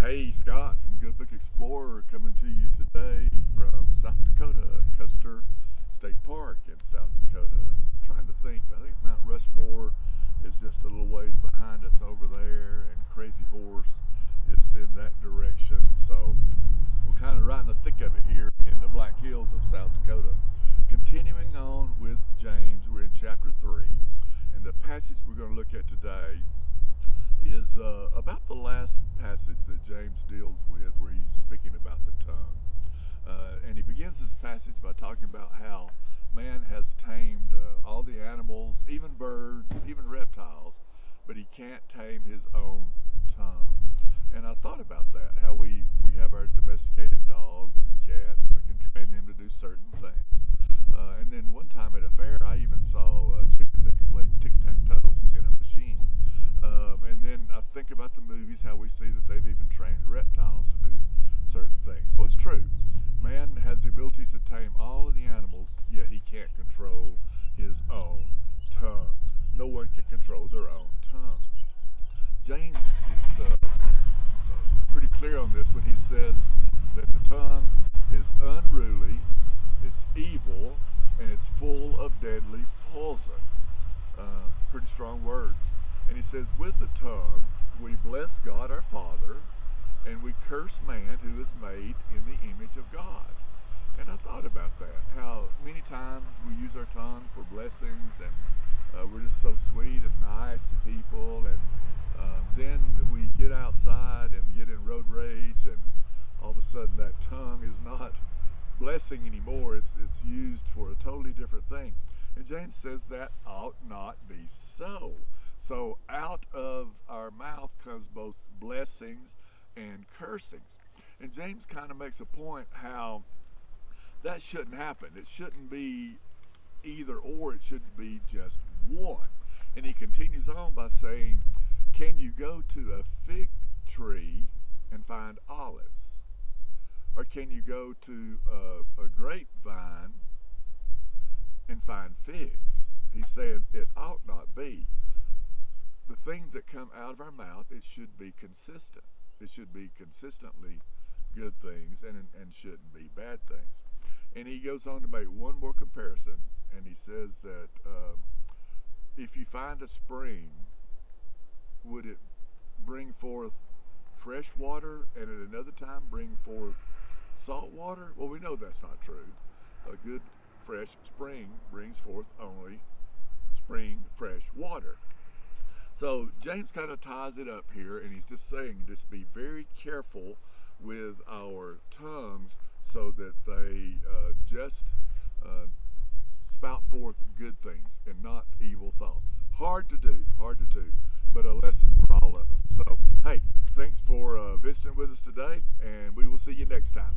Hey, Scott from Good Book Explorer coming to you today from South Dakota, Custer State Park in South Dakota. I'm trying to think, I think Mount Rushmore is just a little ways behind us over there, and Crazy Horse is in that direction. So we're kind of right in the thick of it here in the Black Hills of South Dakota. Continuing on with James, we're in chapter 3, and the passage we're going to look at today is about the last passage that James deals with, where he's speaking about the tongue. And he begins this passage by talking about how man has tamed all the animals, even birds, even reptiles, but he can't tame his own tongue. And I thought about that, how we have our domesticated dogs and cats, and we can train them to do certain things. And then one time at a fair, I even saw a chicken that could play tic-tac-toe in a machine. And then I think about the movies, how we see that they've even trained reptiles to do certain things. So it's true. Man has the ability to tame all of the animals, yet he can't control his own tongue. No one can control their own tongue. James is pretty clear on this when he says that the tongue is unruly, it's evil, and it's full of deadly poison. Pretty strong words. And he says, with the tongue, we bless God our Father, and we curse man who is made in the image of God. And I thought about that, how many times we use our tongue for blessings, and we're just so sweet and nice to people, and then we get outside and get in road rage, and all of a sudden that tongue is not blessing anymore. It's used for a totally different thing. And James says that ought not be so. So out of our mouth comes both blessings and cursings. And James kind of makes a point how that shouldn't happen. It shouldn't be either or, it should be just one. And he continues on by saying, can you go to a fig tree and find olives? Or can you go to a grapevine and find figs? He's saying it ought not be. The thing that come out of our mouth, it should be consistent. It should be consistently good things and shouldn't be bad things. And he goes on to make one more comparison, and he says that if you find a spring, would it bring forth fresh water and at another time bring forth salt water? Well, we know that's not true. A good fresh spring brings forth only spring fresh water. So James kind of ties it up here, and he's just saying, just be very careful with our tongues so that they just spout forth good things and not evil thoughts. Hard to do, but a lesson for all of us. So, hey, thanks for visiting with us today, and we will see you next time.